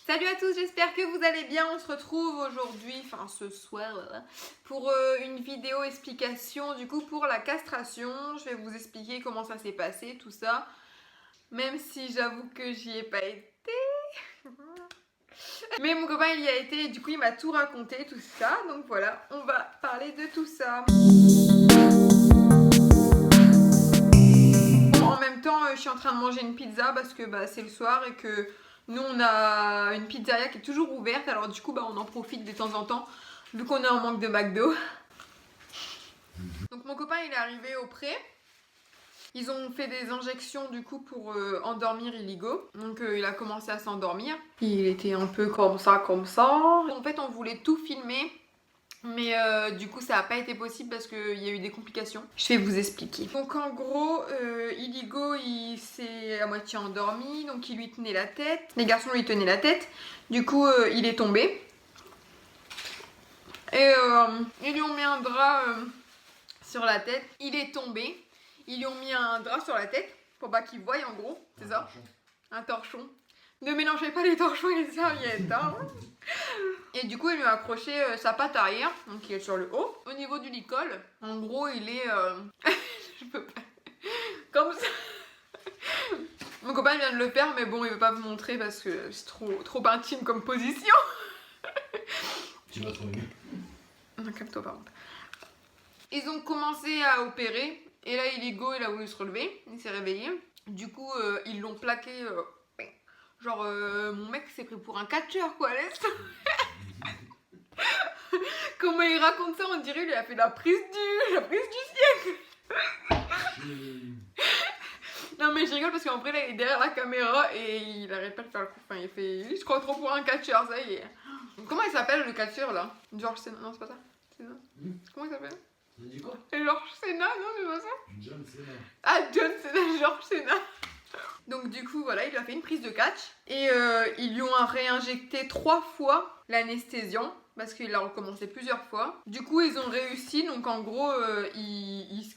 Salut à tous, j'espère que vous allez bien. On se retrouve aujourd'hui, enfin ce soir, pour une vidéo explication du coup pour la castration. Je vais vous expliquer comment ça s'est passé, tout ça. Même si j'avoue que j'y ai pas été. Mais mon copain il y a été et du coup il m'a tout raconté, tout ça. Donc voilà, on va parler de tout ça. En même temps, je suis en train de manger une pizza parce que c'est le soir et que nous on a une pizzeria qui est toujours ouverte. Alors du coup on en profite de temps en temps vu qu'on est en manque de McDo. Donc mon copain il est arrivé au pré. Ils ont fait des injections du coup pour endormir Iligo. Donc il a commencé à s'endormir. Il était un peu comme ça, comme ça. En fait on voulait tout filmer. Mais du coup ça n'a pas été possible parce qu'il y a eu des complications. Je vais vous expliquer. Donc en gros, Iligo il s'est à moitié endormi, donc il lui tenait la tête. Les garçons lui tenaient la tête. Du coup il est tombé. Et ils lui ont mis un drap sur la tête. Il est tombé. Ils lui ont mis un drap sur la tête pour pas qu'il voie en gros. C'est ça? Un torchon. Ne mélangez pas les torchons et les serviettes. Hein. Et du coup, il lui a accroché sa patte arrière, donc il est sur le haut. Au niveau du licol, en gros, il est. Je peux pas. Comme ça. Mon copain vient de le faire, mais bon, il veut pas vous montrer parce que c'est trop intime comme position. Tu vas trouver mieux. Non, calme-toi, par contre. Ils ont commencé à opérer, et là, Iligo, il a voulu se relever, il s'est réveillé. Du coup, ils l'ont plaqué. Genre, mon mec s'est pris pour un catcheur, quoi, laisse. Comment il raconte ça, on dirait qu'il a fait la prise du siècle. Non mais je rigole parce qu'en vrai là il est derrière la caméra et il arrête pas de faire le coup. Enfin il fait, je crois trop pour un catcheur, ça y est. Comment il s'appelle le catcheur là? George Sena, non c'est pas ça. Comment il s'appelle? Ça dit quoi? George Sena, non c'est pas ça? John Cena. Ah John Cena, George Sena. Donc du coup voilà, il lui a fait une prise de catch et ils lui ont réinjecté 3 fois l'anesthésiant parce qu'il a recommencé plusieurs fois. Du coup ils ont réussi, donc en gros ils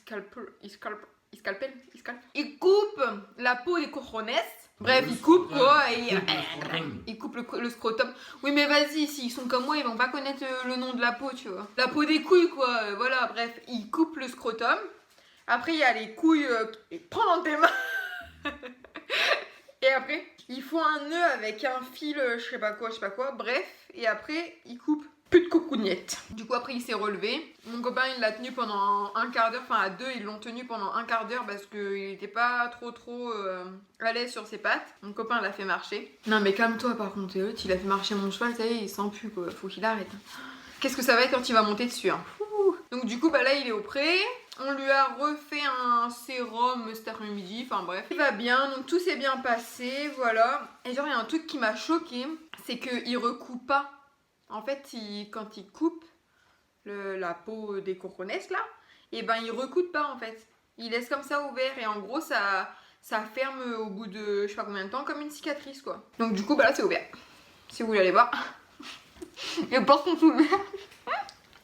coupent la peau des cojones. Bref, ils coupent quoi et ils coupent le scrotum. Oui mais vas-y, s'ils sont comme moi ils vont pas connaître le nom de la peau, tu vois. La peau des couilles quoi, voilà, bref, ils coupent le scrotum. Après il y a les couilles, prends dans tes mains. Et après, ils font un nœud avec un fil, je sais pas quoi, bref. Et après, ils coupent plus de coucougnette. Du coup, après, il s'est relevé. Mon copain, il l'a tenu pendant un quart d'heure. Enfin, à deux, ils l'ont tenu pendant un quart d'heure parce qu'il était pas trop à l'aise sur ses pattes. Mon copain l'a fait marcher. Non, mais calme-toi, par contre, il a fait marcher mon cheval, ça y est, il sent plus, quoi. Faut qu'il arrête. Qu'est-ce que ça va être quand il va monter dessus, hein. Donc, du coup, là, il est au pré. On lui a refait un sérum cet après-midi, enfin bref. Il va bien, donc tout s'est bien passé, voilà. Et genre, il y a un truc qui m'a choqué, c'est qu'il recoupe pas. En fait, quand il coupe la peau des cojones là, et il recoupe pas en fait. Il laisse comme ça ouvert et en gros, ça ferme au bout de je sais pas combien de temps, comme une cicatrice quoi. Donc du coup, là, c'est ouvert. Si vous voulez aller voir. Les portes sont ouvertes.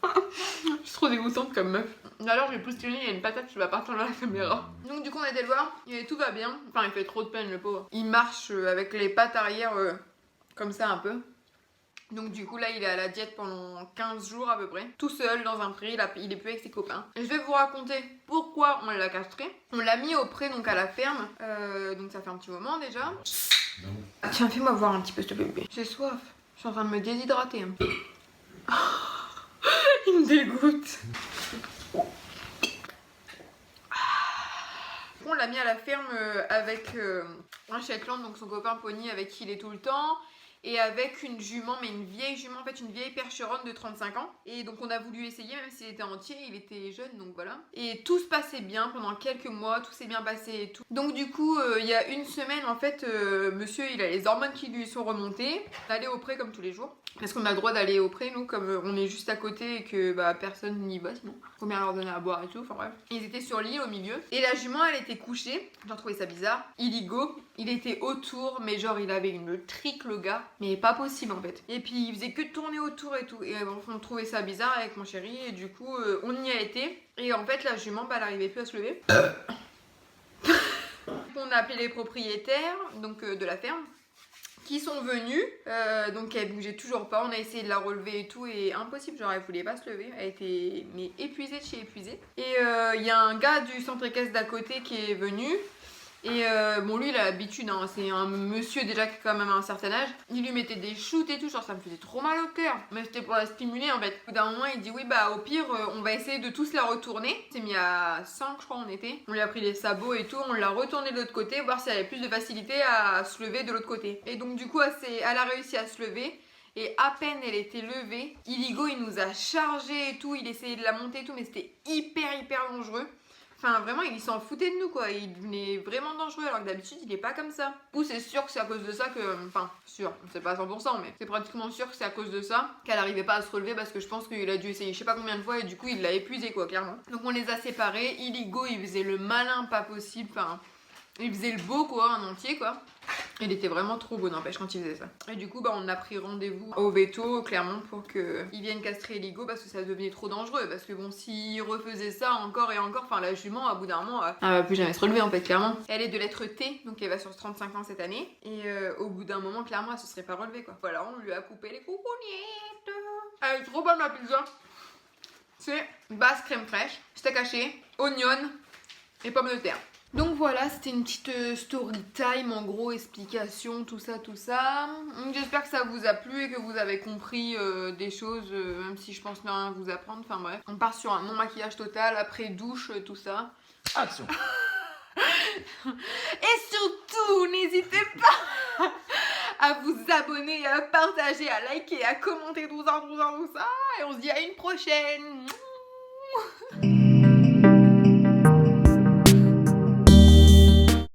Je suis trop dégoûtante comme meuf. Alors j'ai plus tenu, il y a une patate qui va partir dans la caméra. Donc du coup on a été le voir et tout va bien. Enfin il fait trop de peine le pauvre. Il marche avec les pattes arrière comme ça un peu. Donc du coup là il est à la diète pendant 15 jours à peu près. Tout seul dans un pré, il est plus avec ses copains. Et je vais vous raconter pourquoi on l'a castré. On l'a mis au pré donc à la ferme. Donc ça fait un petit moment déjà. Ah, tiens fais-moi voir un petit peu s'il te plaît bébé. J'ai soif. Je suis en train de me déshydrater. Il me dégoûte. On l'a mis à la ferme avec un Shetland, donc son copain Pony avec qui il est tout le temps. Et avec une jument, mais une vieille jument, en fait une vieille percheronne de 35 ans. Et donc on a voulu essayer, même s'il était entier, il était jeune, donc voilà. Et tout se passait bien pendant quelques mois, tout s'est bien passé et tout. Donc du coup, il y a une semaine, en fait, monsieur, il a les hormones qui lui sont remontées. On allait au pré comme tous les jours. Parce qu'on a le droit d'aller au pré, nous, comme on est juste à côté et que personne n'y va sinon. Faut bien leur donner à boire et tout, enfin bref. Ils étaient sur l'île au milieu. Et la jument, elle était couchée. J'ai trouvé ça bizarre. Iligo, il était autour, mais genre il avait une trique le gars. Mais pas possible en fait. Et puis il faisait que de tourner autour et tout. Et on trouvait ça bizarre avec mon chéri. Et du coup, on y a été. Et en fait, la jument, elle arrivait plus à se lever. On a appelé les propriétaires donc de la ferme. qui sont venus. Donc elle bougeait toujours pas. On a essayé de la relever et tout et impossible. Genre elle voulait pas se lever. Elle était mais épuisée de chez épuisée. Et il y a un gars du centre équestre d'à côté qui est venu. Et bon lui il a l'habitude, hein, c'est un monsieur déjà qui a quand même un certain âge. Il lui mettait des shoots et tout, genre ça me faisait trop mal au cœur. Mais c'était pour la stimuler en fait. Au bout d'un moment il dit oui bah au pire on va essayer de tous la retourner. C'est mis à 5 je crois on était. On lui a pris les sabots et tout, on l'a retourné de l'autre côté, voir si elle avait plus de facilité à se lever de l'autre côté. Et donc du coup elle a réussi à se lever. Et à peine elle était levée, Iligo il nous a chargé et tout, il essayait de la monter et tout mais c'était hyper dangereux. Enfin, vraiment, il s'en foutait de nous, quoi. Il devenait vraiment dangereux, alors que d'habitude, il est pas comme ça. Du coup, c'est sûr que c'est à cause de ça que... Enfin, sûr, c'est pas à 100%, mais c'est pratiquement sûr que c'est à cause de ça qu'elle arrivait pas à se relever parce que je pense qu'il a dû essayer je sais pas combien de fois et du coup, il l'a épuisé, quoi, clairement. Donc, on les a séparés. Iligo, il faisait le malin pas possible. Enfin, il faisait le beau, quoi, en entier, quoi. Il était vraiment trop beau, n'empêche, quand il faisait ça. Et du coup, bah, on a pris rendez-vous au veto, clairement, pour qu'ils viennent castrer Iligo parce que ça devenait trop dangereux. Parce que bon, s'il refaisait ça encore et encore, enfin, la jument, à bout d'un moment, elle va plus jamais se relever, en fait, clairement. Elle est de lettre T, donc elle va sur 35 ans cette année. Et au bout d'un moment, clairement, elle se serait pas relevée, quoi. Voilà, on lui a coupé les coucougnettes. Elle est trop bonne, ma pizza. C'est base crème fraîche, steak haché, oignon et pommes de terre. Donc voilà, c'était une petite story time, en gros, explication, tout ça. J'espère que ça vous a plu et que vous avez compris des choses, même si je pense ne rien vous apprendre. Enfin bref, on part sur un non-maquillage total, après douche, tout ça. Action. Et surtout, n'hésitez pas à vous abonner, à partager, à liker, à commenter tout ça. Et on se dit à une prochaine.